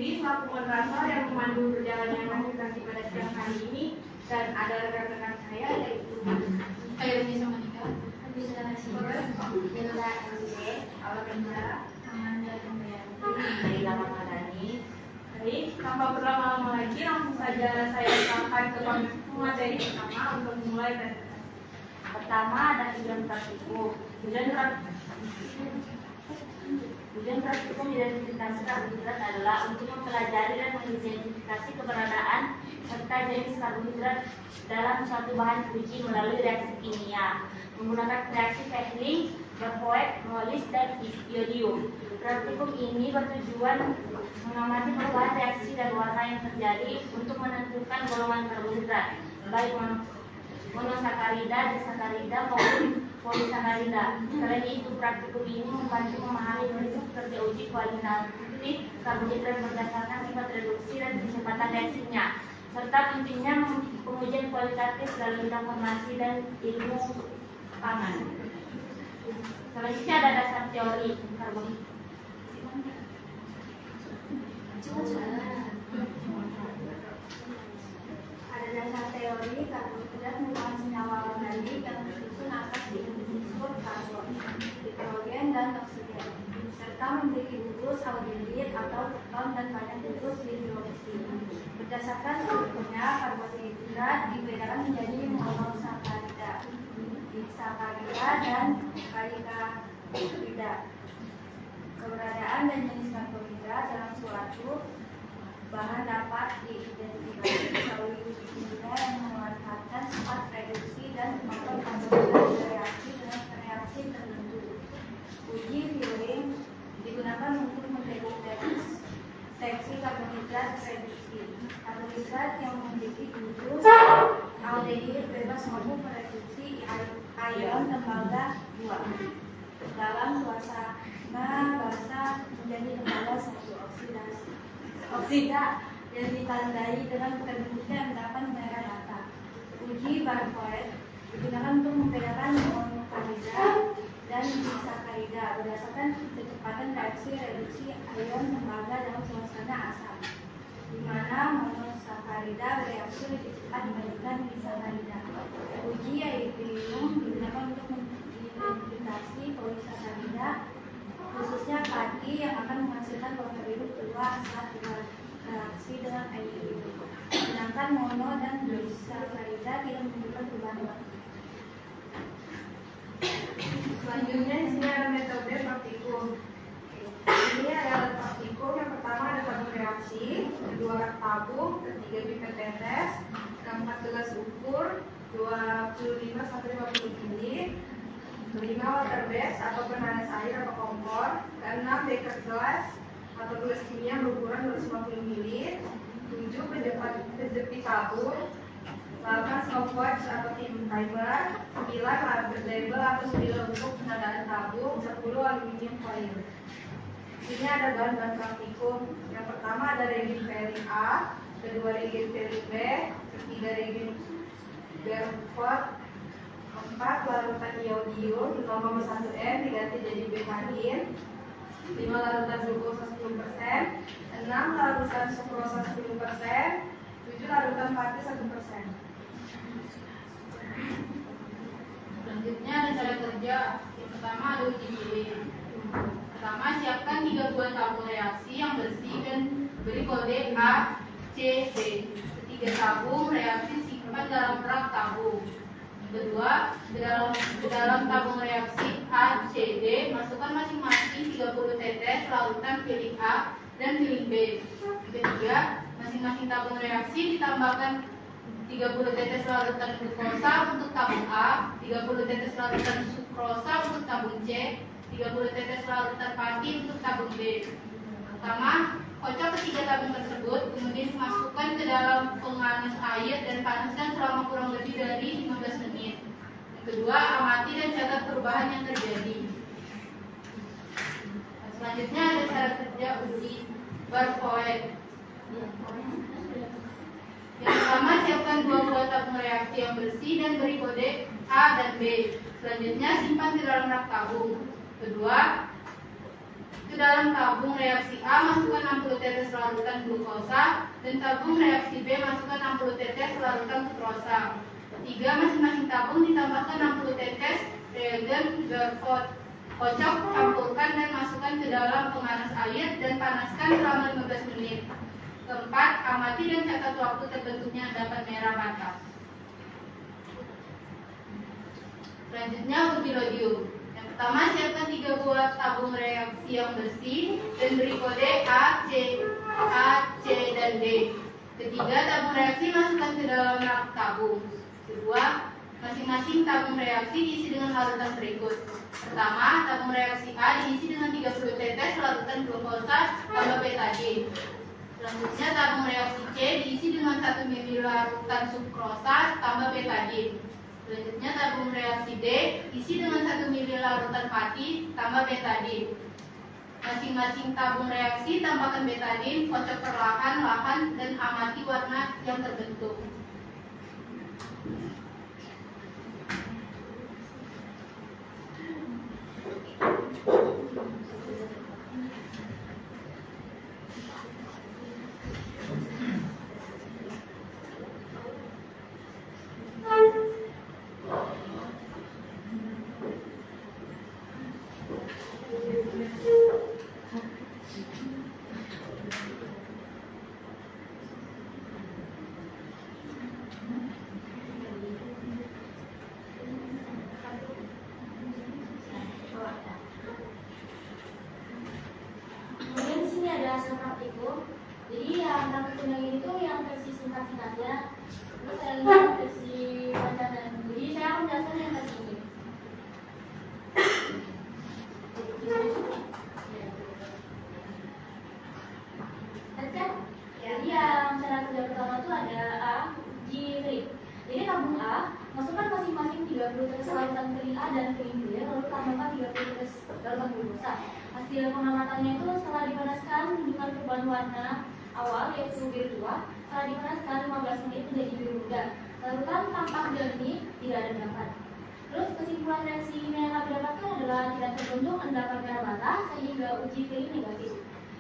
sendiri selaku moderator yang memandu perjalanan konsultasi pada siang hari ini, dan ada rekan-rekan saya yaitu Khairul sama Nika, Bisa Jendela MJ, Alhamdulillah, Amanda Pembayani, Laila Ramadhani. Baik, tanpa berlama-lama lagi, langsung saja saya sampaikan ke materi pertama untuk memulai tes. Pertama ada tujuan praktikum. Tujuan praktikum identifikasi karbohidrat adalah untuk mempelajari dan mengidentifikasi keberadaan serta jenis karbohidrat dalam suatu bahan uji melalui reaksi kimia menggunakan reaksi Fehling, Bervoet, Mollis, dan iodium. Praktikum ini bertujuan mengamati perubahan reaksi dan warna yang terjadi untuk menentukan golongan karbohidrat, baik monosakarida, disakarida, maupun polisakarida. Selain itu, praktikum ini membantu memahami prinsip kerja uji kualitatif karbohidrat berdasarkan sifat reduksi dan kecepatan reaksinya, serta pentingnya pengujian kualitatif dalam bidang farmasi dan ilmu pangan. Selanjutnya ada dasar teori karbohidrat. Ada dasar teori karbohidrat merupakan senyawa organik yang tersusun atas diunsur karbon, hidrogen, dan oksigen, serta memiliki gugus aldehyid atau keton dan banyak gugus hidroksi. Berdasarkan strukturnya, karbohidrat dibedakan menjadi monosakarida, disakarida, dan polisakarida. Keberadaan dan jenis karbohidrat dalam suatu bahan dapat diidentifikasi melalui uji kimia yang memanfaatkan sifat reduksi dan kemampuan karbohidrat bereaksi dengan reaksi tertentu. Uji Fehling digunakan untuk mendeteksi karbohidrat reduksi. Karbohidrat yang memiliki gugus aldehyid bebas mampu mereduksi ion tembaga 2 dalam suasana basah menjadi tembaga 1 oksida yang ditandai dengan kedudukan dapat merah rata. Uji Bervoet digunakan untuk membedakan monosakarida dan disakarida berdasarkan kecepatan reaksi reduksi ion tembaga dalam suasana asam, di mana monosakarida bereaksi lebih cepat dibandingkan disakarida. Uji iodium digunakan untuk mengidentifikasi polisakarida, khususnya padi yang akan menghasilkan warna biru keluar saat bereaksi dengan iodium. Sedangkan mono dan disakarida tidak menunjukkan perubahan warna. Selanjutnya di sini ada metode praktikum. Ini adalah praktikum. Yang pertama ada tabung reaksi, kedua rak tabung, ketiga pipet tetes, keempat gelas ukur 25 sampai 50 ml, kelima water base atau penanas air atau kompor, keenam beker gelas atau gelas kimia berukuran 250 ml, 7 penjepit tabung, 8 stopwatch atau timer, 9 label atau spidol untuk penandaan tabung, 10 aluminium foil. Ini ada bahan-bahan praktikum. Yang pertama ada reagent Fehling A, kedua reagent Fehling B, ketiga reagent Bervoet, 4 larutan iodium 0,1 M diganti jadi betanin, 5 larutan glukosa 10%, 6 larutan sukrosa 10%, 7 larutan pati 1%. Selanjutnya ada cara kerja. Yang pertama ada uji Fehling. Pertama, siapkan 3 buah tabung reaksi yang bersih dan beri kode A, C, D. Ketiga tabung reaksi simpan dalam rak tabung. Kedua, ke dalam tabung reaksi A, C, D masukkan masing-masing 30 tetes larutan Fehling A dan Fehling B. Ketiga, masing-masing tabung reaksi ditambahkan 30 tetes larutan glukosa untuk tabung A, 30 tetes larutan sukrosa untuk tabung C, 30 tetes larutan pati untuk tabung B. Pertama, kocok ketiga tabung tersebut, kemudian masukkan ke dalam penghangat air dan panaskan selama kurang lebih dari 15 menit. Yang kedua, amati dan catat perubahan yang terjadi. Selanjutnya ada cara kerja uji Bervoet. Yang pertama, siapkan 2 buah tabung reaksi yang bersih dan beri kode A dan B. Selanjutnya, simpan di dalam rak tabung. Kedua, ke dalam tabung reaksi A masukkan 60 tetes larutan larutan glukosa, dan tabung reaksi B masukkan 60 tetes larutan sukrosa. Ketiga, masing-masing tabung ditambahkan 60 tetes reagen Garfot. Kocok, campurkan dan masukkan ke dalam pemanas air dan panaskan selama 15 menit. Keempat, amati dan catat waktu terbentuknya endapan merah mata. Selanjutnya uji rodium. Yang pertama, siapkan 3 buah tabung reaksi yang bersih dan beri kode A, C, dan D. Ketiga, tabung reaksi masukkan ke dalam rak tabung. Kedua, masing-masing tabung reaksi diisi dengan larutan berikut. Pertama, tabung reaksi A diisi dengan 30 tetes larutan glukosa tambah betadin. Selanjutnya, tabung reaksi C diisi dengan 1 ml larutan sukrosa tambah betadin. Selanjutnya, tabung reaksi D diisi dengan 1 ml larutan pati tambah betadin. Masing-masing tabung reaksi tambahkan betadin, kocok perlahan-lahan dan amati warna yang terbentuk. Kemudian di sini ada hasil praktikum. Jadi yang praktikum yang ini tuh yang versi singkat-singkatnya. Terus saya lihat versi panjang. Jadi saya akan menjelaskan yang versi ini. Kan? Jadi yang cara kerja pertama itu ada A, uji kering. Jadi tabung A, masukkan masing-masing 30 tetes larutan kering A dan kering B, lalu tambahkan 30 tetes larutan glukosa. Hasil pengamatannya itu setelah dipanaskan menunjukkan perubahan warna awal yaitu biru tua. Setelah dipanaskan 15 menit menjadi biru muda. Larutan tampak jernih, tidak ada endapan. Terus kesimpulan reaksi ini yang kami dapatkan adalah tidak terbentuk endapan merah mata sehingga uji kering negatif.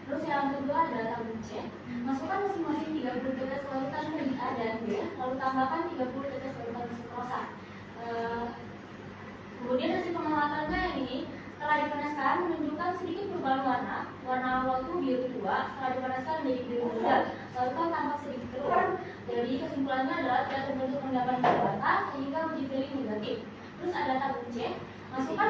Terus yang kedua adalah tabung C. Masukkan masing-masing 30 tetes larutan kering A dan B, lalu tambahkan 30 tetes larutan sukrosa. Kemudian hasil pengamatannya yang ini setelah dipanaskan menunjukkan sedikit perubahan warna. Warna awal itu biru tua, setelah dipanaskan menjadi biru muda, larutan tampak sedikit keruh. Jadi kesimpulannya adalah tidak terbentuk endapan merah mata sehingga uji kering negatif. Terus ada tabung C. Masukkan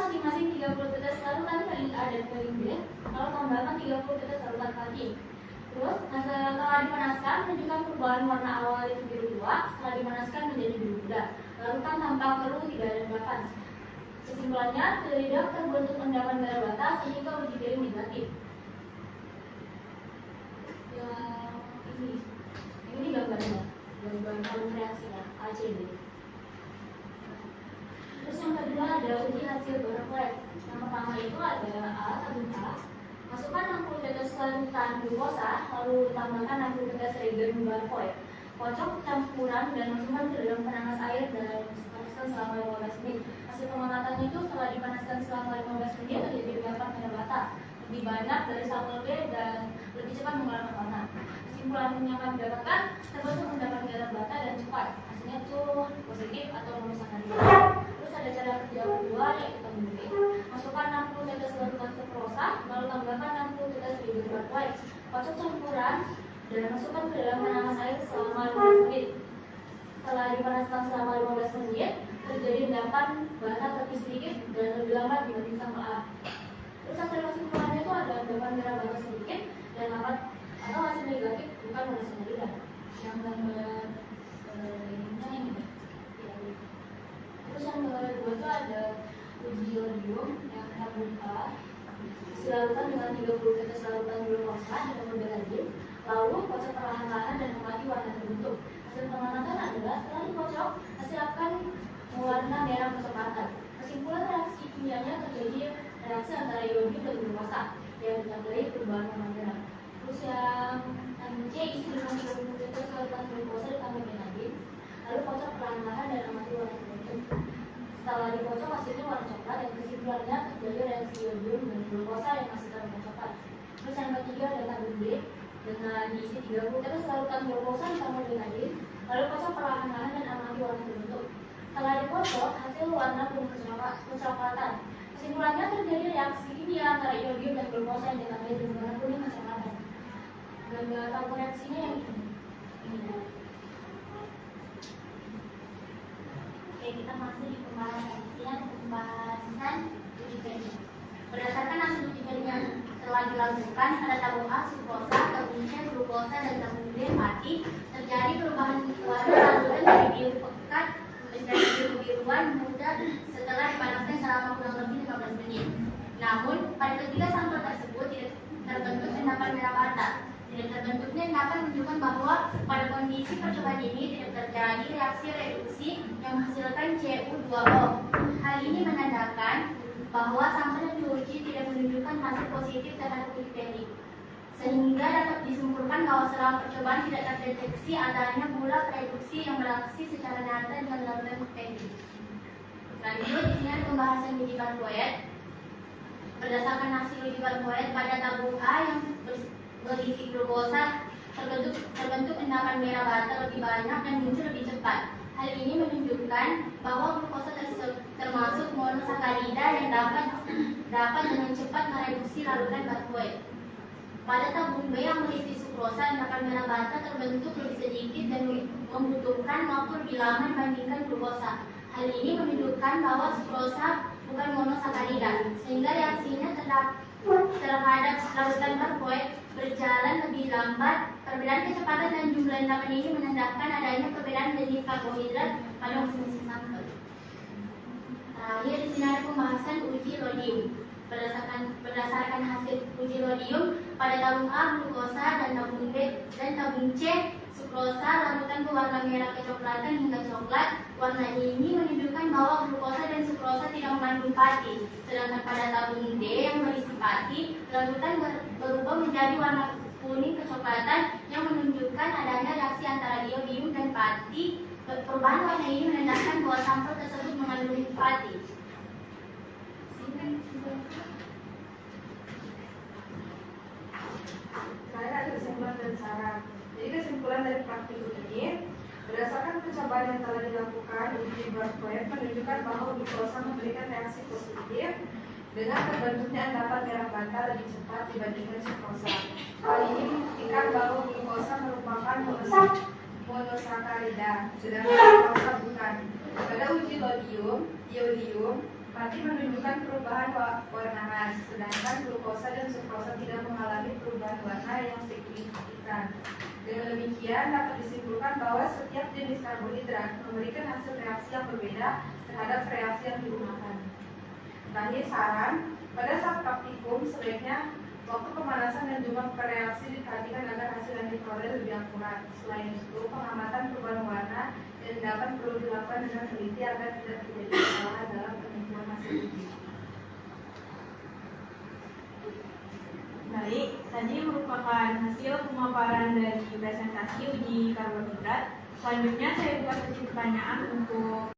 masing-masing 30 tetes larutan kering A dan kering B, lalu tambahkan 30 tetes larutan pati. Terus setelah dipanaskan menunjukkan perubahan warna awal itu biru tua, setelah dipanaskan menjadi biru muda. Larutan tampak keruh, tidak ada endapan. Kesimpulannya tidak terbentuk endapan merah bata sehingga uji kering negatif. Ini gambarnya, gambar tabung reaksinya ACD. Terus yang kedua ada uji hasil Barclay. Yang pertama itu ada A, tabung A. Masukkan 60 tetes larutan glukosa, lalu tambahkan 60 tetes reagen Barclay. Kocok campuran dan masukkan ke dalam penanas air dan panaskan selama 15 menit. Hasil pengamatannya itu setelah dipanaskan selama 15 menit terjadi endapan merah bata lebih banyak dari sampel B dan lebih cepat mengeluarkan warna. Kesimpulan yang kami dapatkan terbentuk endapan merah bata dan cepat. Hasilnya itu positif atau memisahkan diri. Terus ada cara kerja kedua yaitu tabung B. Masukkan 60 tetes larutan sukrosa, lalu tambahkan 60 tetes reagen Barclay. Kocok campuran dan masukkan ke dalam penanas air selama 15 menit. Setelah dipanaskan selama 15 menit, terjadi endapan bata tapi sedikit dan lebih lambat dibanding sampel A. Terus hasil kesimpulannya itu ada endapan merah bata sedikit dan lambat atau hasil negatif bukan hasil tidak. Yang gambar ini. Terus yang gambar kedua itu ada uji rodium yang tabung A. Larutan dengan 30 tetes larutan glukosa dengan betadin, lalu kocok perlahan-lahan dan amati warna terbentuk. Hasil pengamatan adalah setelah dikocok, hasil akan mewarna merah kecoklatan. Kesimpulan reaksi kimianya terjadi reaksi antara iodium dan glukosa yang ditandai perubahan warna merah. Terus yang tabung C isi dengan 30 tetes larutan glukosa ditambah betadin, lalu kocok perlahan-lahan dan amati warna terbentuk. Setelah dikocok hasilnya warna coklat dan kesimpulannya terjadi reaksi iodium dan glukosa yang masih terlihat coklat. dan diisi 30 tetes larutan glukosa ditambah dengan air, lalu kocok perlahan-lahan dan amati warna terbentuk. Setelah dikocok, hasil warna pun kecoklatan. Kesimpulannya terjadi reaksi kimia antara iodium dan glukosa yang ditambah dengan warna kuning kecoklatan. Gambar tabur reaksinya yang ini. Oke, kita masuk di pembahasan uji klinis. Berdasarkan hasil uji klinis yang telah dilakukan pada tabung A sukrosa, tabung C glukosa, dan tabung D mati, terjadi perubahan warna larutan dari biru pekat menjadi biru biruan muda setelah dipanaskan selama kurang lebih 15 menit. Namun, pada ketiga sampel tersebut tidak terbentuk endapan merah bata. Tidak terbentuknya endapan menunjukkan bahwa pada kondisi percobaan ini tidak terjadi reaksi reduksi yang menghasilkan CU2O. Hal ini menandakan bahwa sampel yang diuji tidak menunjukkan hasil positif terhadap uji klinik, sehingga dapat disimpulkan bahwa selama percobaan tidak terdeteksi adanya gula reduksi yang bereaksi secara nyata dengan larutan klinik. Lanjut, di sini ada pembahasan uji Barfoed. Berdasarkan hasil uji Barfoed pada tabung A yang berisi glukosa, terbentuk endapan merah bata lebih banyak dan muncul lebih cepat. Hal ini menunjukkan bahwa glukosa termasuk monosakarida yang dapat dengan cepat mereduksi larutan Barfoed. Pada tabung B yang berisi sukrosa, endapan merah bata terbentuk lebih sedikit dan membutuhkan waktu lebih lama dibandingkan glukosa. Hal ini menunjukkan bahwa sukrosa bukan monosakarida, sehingga reaksinya terhadap larutan Barfoed berjalan lebih lambat. Perbedaan kecepatan dan jumlah endapan ini menandakan adanya perbedaan jenis karbohidrat pada masing-masing sampel. Terakhir, di sini ada pembahasan uji lodium. Berdasarkan hasil uji lodium pada tabung A glukosa dan tabung B dan tabung C sukrosa, larutan berwarna merah kecoklatan hingga coklat. Warna ini menunjukkan bahwa glukosa dan sukrosa tidak mengandung pati. Sedangkan pada tabung D yang berisi pati, larutan berubah menjadi warna kuning kecoklatan yang menunjukkan adanya reaksi antara iodium dan pati. Perubahan warna ini menandakan bahwa sampel tersebut mengandung pati. Saya ada kesimpulan dan saran. Jadi kesimpulan dari praktikum ini, berdasarkan percobaan yang telah dilakukan, uji Barfoed menunjukkan bahwa glukosa memberikan reaksi positif dengan terbentuknya endapan merah bata lebih cepat dibandingkan sukrosa. Hal ini membuktikan bahwa glukosa merupakan monosakarida, sedangkan sukrosa bukan. Pada uji iodium, pati menunjukkan perubahan warna khas, sedangkan glukosa dan sukrosa tidak mengalami perubahan warna yang signifikan. Dengan demikian dapat disimpulkan bahwa setiap jenis karbohidrat memberikan hasil reaksi yang berbeda terhadap reaksi yang digunakan. Terakhir, saran, pada saat praktikum sebaiknya waktu pemanasan dan jumlah reaksi diperhatikan agar hasil yang diperoleh lebih akurat. Selain itu, pengamatan perubahan warna dan dapat perlu dilakukan dengan teliti agar tidak terjadi kesalahan dalam penentuan hasil uji. Baik, tadi merupakan hasil pemaparan dari presentasi uji karbohidrat. Selanjutnya saya buka sesi pertanyaan untuk